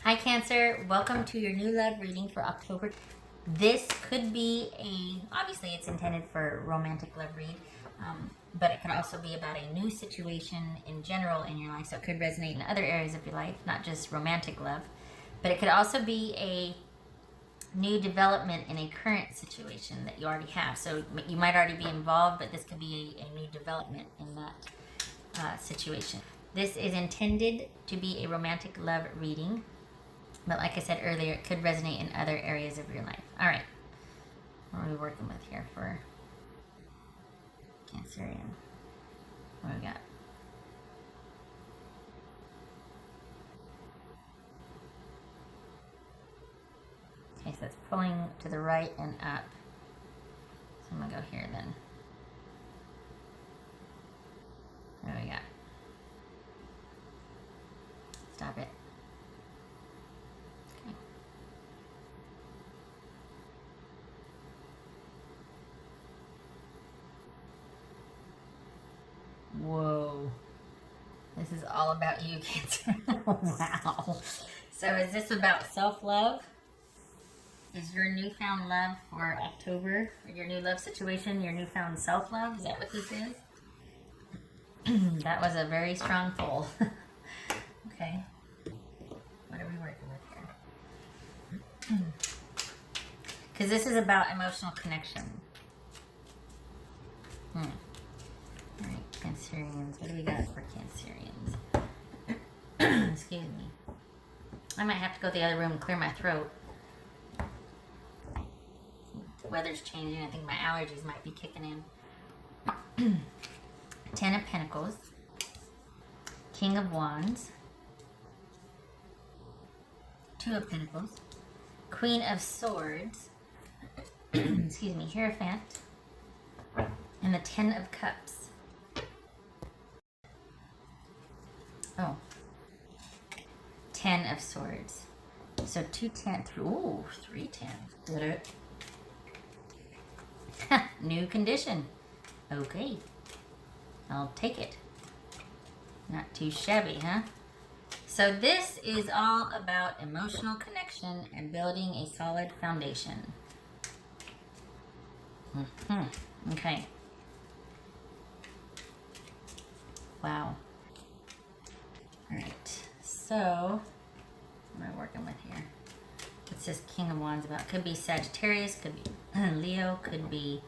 Hi Cancer, welcome to your new love reading for October. This could be obviously it's intended for romantic love read, but it could also be about a new situation in general in your life. So it could resonate in other areas of your life, not just romantic love, but it could also be a new development in a current situation that you already have. So you might already be involved, but this could be a new development in that situation. This is intended to be a romantic love reading. But like I said earlier, it could resonate in other areas of your life. All right. What are we working with here for Cancerian? What do we got? Okay, so it's pulling to the right and up. So I'm going to go here then. What do we got? Stop it. Whoa. This is all about you, Cancer. Wow. So is this about self-love? Is your newfound love for October, your new love situation, your newfound self-love? Is that what this is? That was a very strong pull. Okay. What are we working with here? Because this is about emotional connection. Alright, Cancerians. What do we got for Cancerians? Excuse me. I might have to go to the other room and clear my throat. The weather's changing. I think my allergies might be kicking in. 10 of Pentacles. King of Wands. 2 of Pentacles. Queen of Swords. Excuse me. Hierophant. And the 10 of Cups. Oh. 10 of Swords. So 2 10. Ooh, 3 10. Did it? New condition. Okay. I'll take it. Not too shabby, huh? So this is all about emotional connection and building a solid foundation. Okay. Wow. Alright. So, what am I working with here? What's this King of Wands about? Could be Sagittarius, could be Leo, could be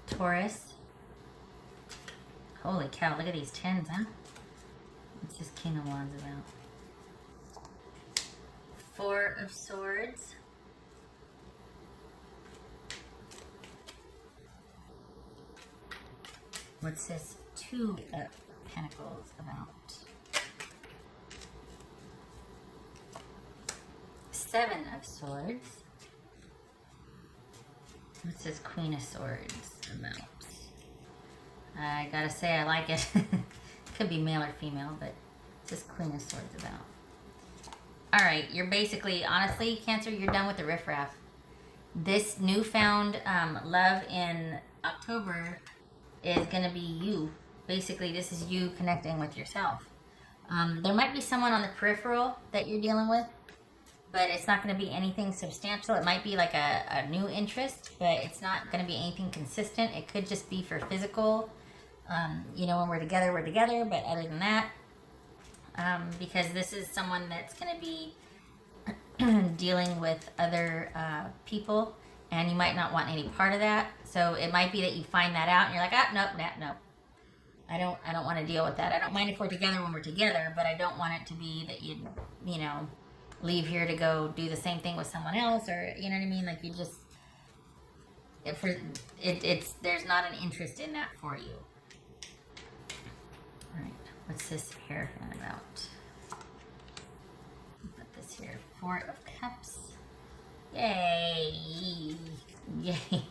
Taurus. Holy cow, look at these 10s, huh? What's this King of Wands about? 4 of Swords. What's this 2 of Pentacles about? 7 of Swords. What's this Queen of Swords about? I gotta say I like it. Could be male or female, but what's this Queen of Swords about? Alright, you're basically, honestly, Cancer, you're done with the riffraff. This newfound love in October is going to be you. Basically, this is you connecting with yourself. There might be someone on the peripheral that you're dealing with, but it's not going to be anything substantial. It might be like a new interest, but it's not going to be anything consistent. It could just be for physical. You know, when we're together, but other than that, because this is someone that's going to be dealing with other people, and you might not want any part of that. So it might be that you find that out and you're like, nope. I don't want to deal with that. I don't mind if we're together when we're together, but I don't want it to be that you know, leave here to go do the same thing with someone else, or you know what I mean? Like you just, there's not an interest in that for you. All right, what's this Hierophant about? Put this here. 4 of Cups. Yay! Yay!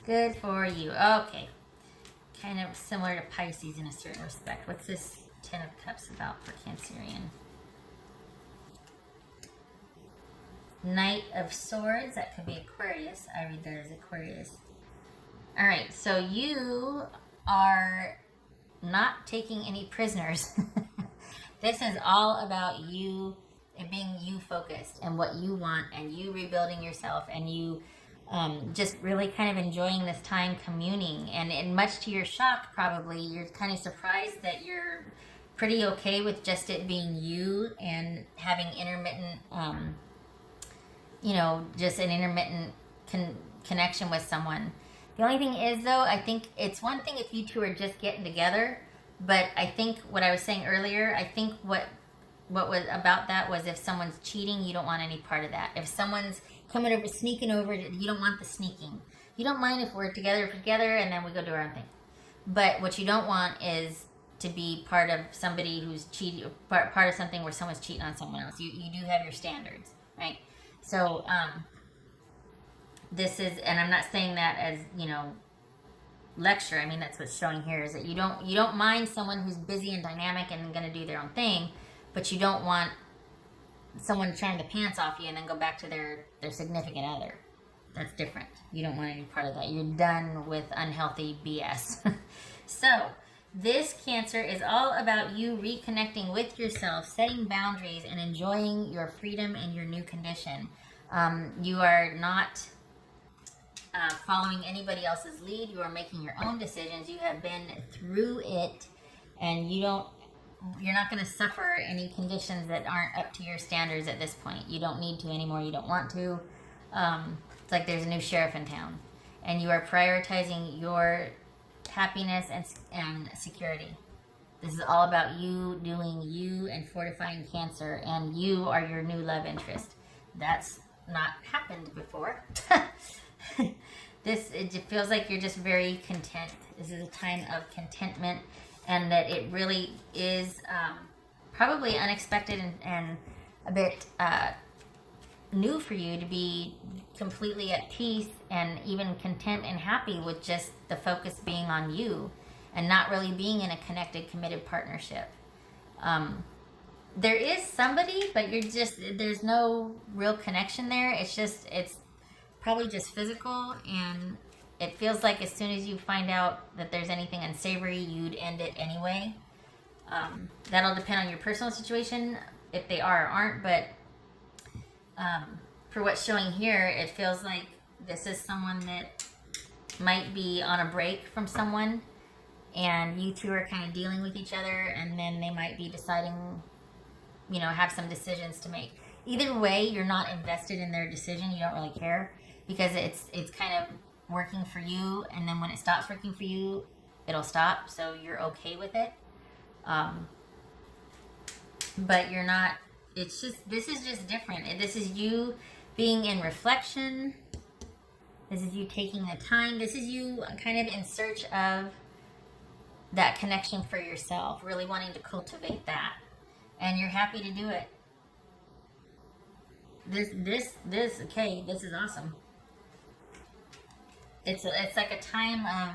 Good for you. Okay. Kind of similar to Pisces in a certain respect. What's this 10 of Cups about for Cancerian? Knight of Swords. That could be Aquarius. I read that as Aquarius. Alright, so you are not taking any prisoners. This is all about you and being you focused and what you want, and you rebuilding yourself, and you just really kind of enjoying this time communing. And much to your shock, probably, you're kind of surprised that you're pretty okay with just it being you and having intermittent, just an intermittent connection with someone. The only thing is, though, I think it's one thing if you two are just getting together, but I think what I was saying earlier, I think what was about that was if someone's cheating, you don't want any part of that. If someone's coming over, sneaking over, you don't want the sneaking. You don't mind if we're together, and then we go do our own thing. But what you don't want is to be part of somebody who's cheating, part of something where someone's cheating on someone else. You do have your standards, right? So this is, and I'm not saying that as, lecture. I mean, that's what's showing here, is that you don't mind someone who's busy and dynamic and going to do their own thing, but you don't want someone trying the pants off you and then go back to their significant other. That's different. You don't want any part of that. You're done with unhealthy BS. So this Cancer is all about you reconnecting with yourself, setting boundaries, and enjoying your freedom and your new condition. You are not following anybody else's lead. You are making your own decisions. You have been through it, and you're not going to suffer any conditions that aren't up to your standards at this point. You don't need to anymore. You don't want to. It's like there's a new sheriff in town, and you are prioritizing your happiness and security. This is all about you doing you and fortifying Cancer, and you are your new love interest. That's not happened before. It feels like you're just very content. This is a time of contentment, and that it really is probably unexpected and a bit new for you to be completely at peace and even content and happy with just the focus being on you and not really being in a connected, committed partnership. There is somebody, but there's no real connection there. It's probably just physical, and it feels like as soon as you find out that there's anything unsavory, you'd end it anyway. That'll depend on your personal situation, if they are or aren't, but for what's showing here, it feels like this is someone that might be on a break from someone, and you two are kind of dealing with each other, and then they might be deciding, have some decisions to make. Either way, you're not invested in their decision. You don't really care, because it's kind of working for you, and then when it stops working for you, it'll stop, so you're okay with it. But you're not, this is just different. This is you being in reflection. This is you taking the time. This is you kind of in search of that connection for yourself, really wanting to cultivate that, and you're happy to do it. This is awesome. It's like a time of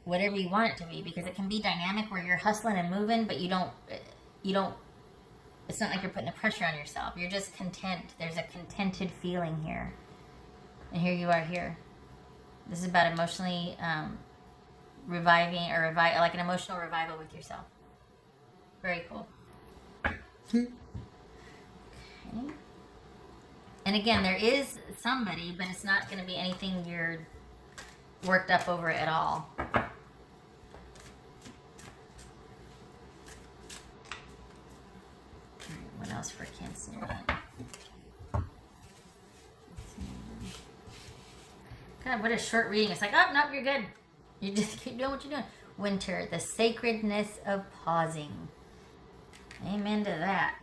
whatever you want it to be, because it can be dynamic where you're hustling and moving, but you don't, it's not like you're putting the pressure on yourself. You're just content. There's a contented feeling here. And here you are here. This is about emotionally reviving, or like an emotional revival with yourself. Very cool. Okay. And again, there is somebody, but it's not going to be anything you're worked up over at all. All right, what else for Cancer? God, what a short reading. It's like, oh, nope, you're good. You just keep doing what you're doing. Winter, the sacredness of pausing. Amen to that.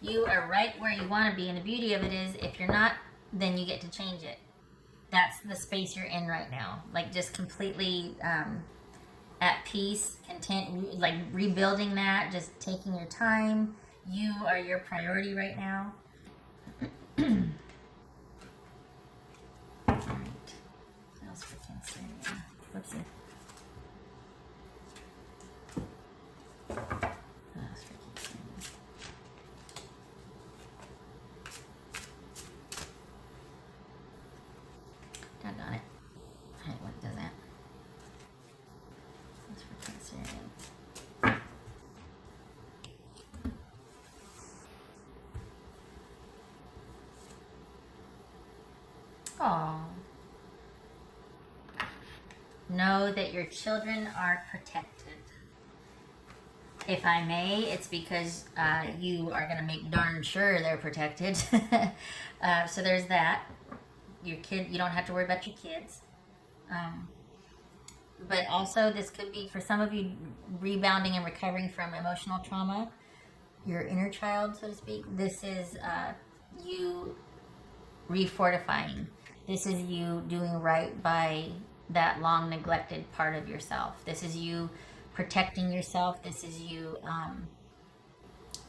You are right where you want to be, and the beauty of it is, if you're not, then you get to change it. That's the space you're in right now. Like, just completely at peace, content, like rebuilding that, just taking your time. You are your priority right now. All right. What else for Cancer? Whoopsie. Doggone it. Alright, what does that? That's for Cancer. Oh. Know that your children are protected. If I may, it's because you are going to make darn sure they're protected. So there's that. Your kid, you don't have to worry about your kids. But also, this could be for some of you rebounding and recovering from emotional trauma, your inner child, so to speak. This is you refortifying. This is you doing right by that long neglected part of yourself. This is you protecting yourself. This is you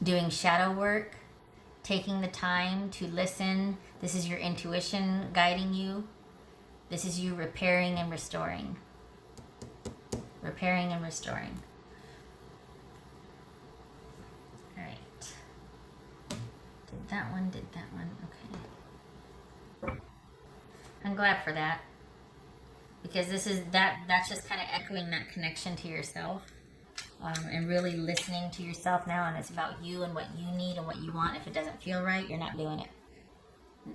doing shadow work, taking the time to listen. This is your intuition guiding you. This is you repairing and restoring. Repairing and restoring. All right. Did that one, okay. I'm glad for that. Because this is that's just kind of echoing that connection to yourself, and really listening to yourself now, and it's about you and what you need and what you want. If it doesn't feel right, you're not doing it.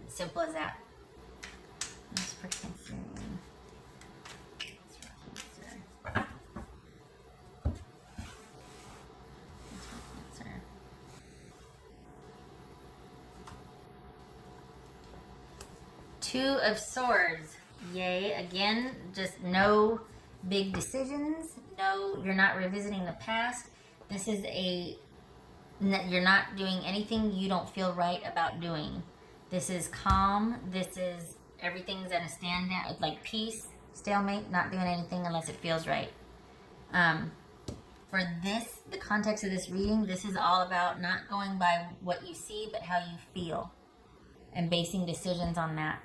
Simple as that. That's for Cancer. Two of Swords. Yay. Again, just no big decisions. No, you're not revisiting the past. This is you're not doing anything you don't feel right about doing. This is calm. This is everything's at a stand down, like peace, stalemate, not doing anything unless it feels right. For this, the context of this reading, this is all about not going by what you see, but how you feel, and basing decisions on that.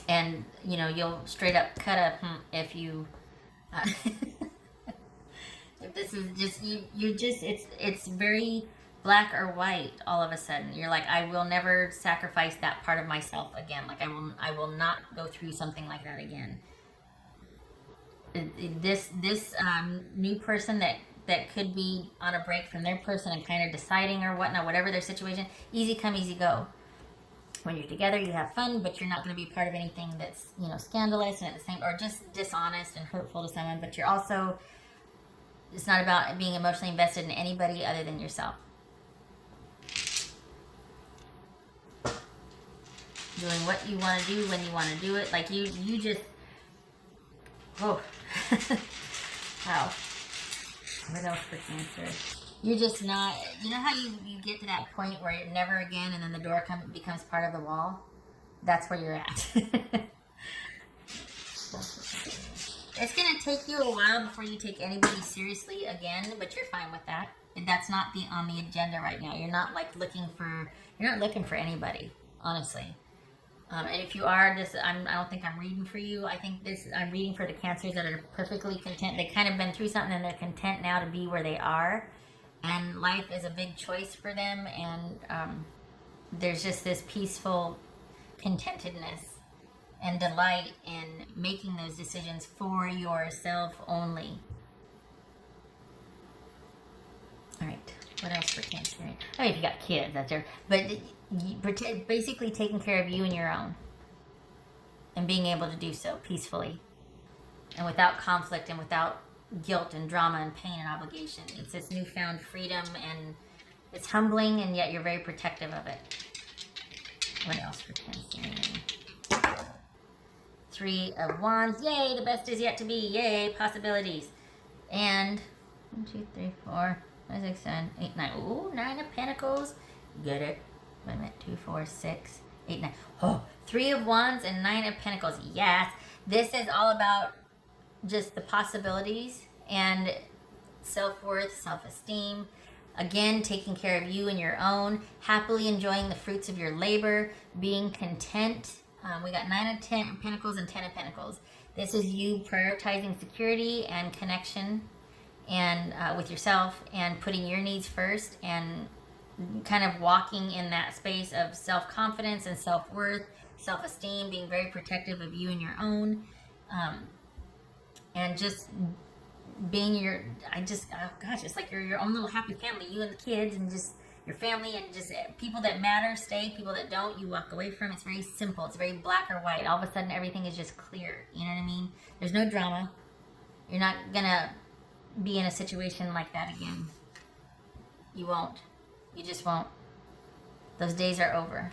And, you know, you'll straight up cut up if you, if this is just, you're just, it's very black or white all of a sudden. You're like, I will never sacrifice that part of myself again. Like, I will not go through something like that again. This new person that could be on a break from their person and kind of deciding or whatnot, whatever their situation, easy come, easy go. When you're together, you have fun, but you're not going to be part of anything that's, you know, scandalous and at the same, or just dishonest and hurtful to someone. But you're also, it's not about being emotionally invested in anybody other than yourself. Doing what you want to do when you want to do it. Like you just, oh, wow. What else for Cancer? You're just not, you know how you get to that point where you're never again, and then the door becomes part of the wall? That's where you're at. It's going to take you a while before you take anybody seriously again, but you're fine with that. And that's not on the agenda right now. You're not like looking for anybody, honestly. And if you are, I don't think I'm reading for you. I think I'm reading for the Cancers that are perfectly content. They've kind of been through something and they're content now to be where they are. And life is a big choice for them, and there's just this peaceful contentedness and delight in making those decisions for yourself only. All right, what else for Cancer? I mean, if you got kids, that's there. But basically taking care of you and your own, and being able to do so peacefully and without conflict and without guilt and drama and pain and obligation. It's this newfound freedom, and it's humbling, and yet you're very protective of it. What else for Cancer? Three of Wands. Yay, the best is yet to be. Yay, possibilities. And 1, 2, 3, 4, 5, 6, 7, 8, 9. Ooh, 9 of Pentacles. Get it. Wait a minute. 2, 4, 6, 8, 9. Oh, 3 of Wands and 9 of Pentacles. Yes. This is all about just the possibilities and self-worth, self-esteem. Again, taking care of you and your own, happily enjoying the fruits of your labor, being content. We got 9 of Pentacles and 10 of Pentacles. This is you prioritizing security and connection and with yourself, and putting your needs first, and kind of walking in that space of self-confidence and self-worth, self-esteem, being very protective of you and your own. And just being it's like you're your own little happy family, you and the kids, and just your family, and just people that matter stay, people that don't, you walk away from. It's very simple. It's very black or white. All of a sudden, everything is just clear. You know what I mean? There's no drama. You're not going to be in a situation like that again. You won't. You just won't. Those days are over.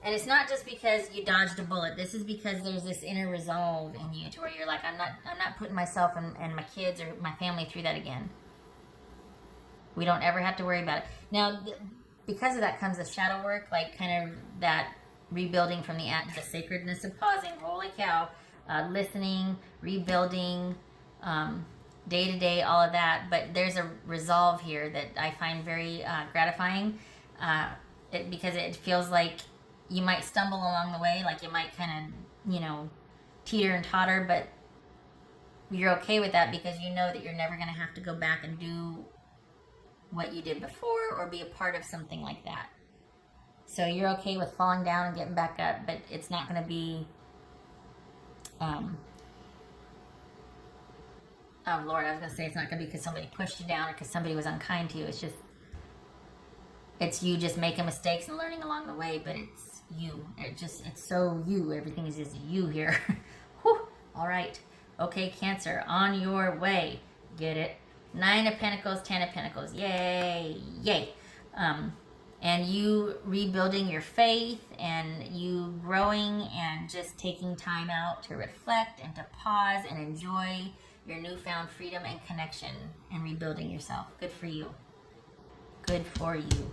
And it's not just because you dodged a bullet. This is because there's this inner resolve in you to where you're like, I'm not putting myself and my kids or my family through that again. We don't ever have to worry about it. Now, because of that comes the shadow work, like kind of that rebuilding from the sacredness of pausing. Holy cow. Listening, rebuilding, day to day, all of that. But there's a resolve here that I find very gratifying because it feels like you might stumble along the way, like you might kind of, teeter and totter, but you're okay with that because you know that you're never going to have to go back and do what you did before or be a part of something like that. So you're okay with falling down and getting back up, but it's not going to be, oh Lord, I was going to say it's not going to be because somebody pushed you down or because somebody was unkind to you. It's you just making mistakes and learning along the way, but it's you. It's so you. Everything is just you here. Whew. All right. Okay, Cancer, on your way. Get it? 9 of Pentacles, 10 of Pentacles. Yay. Yay. And you rebuilding your faith and you growing and just taking time out to reflect and to pause and enjoy your newfound freedom and connection and rebuilding yourself. Good for you. Good for you.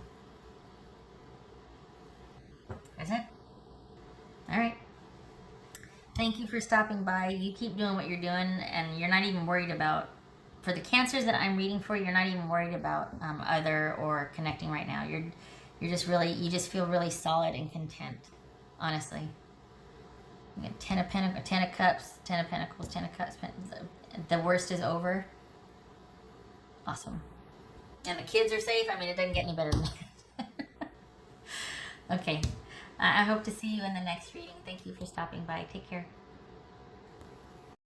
That's it. All right. Thank you for stopping by. You keep doing what you're doing, and you're not even worried about, for the Cancers that I'm reading for, you're not even worried about other or connecting right now. You're just really, you just feel really solid and content, honestly. You got 10 of Pentacles, 10 of Cups, 10 of Pentacles, 10 of Cups. The worst is over. Awesome. And the kids are safe. I mean, it doesn't get any better than that. Okay. I hope to see you in the next reading. Thank you for stopping by. Take care.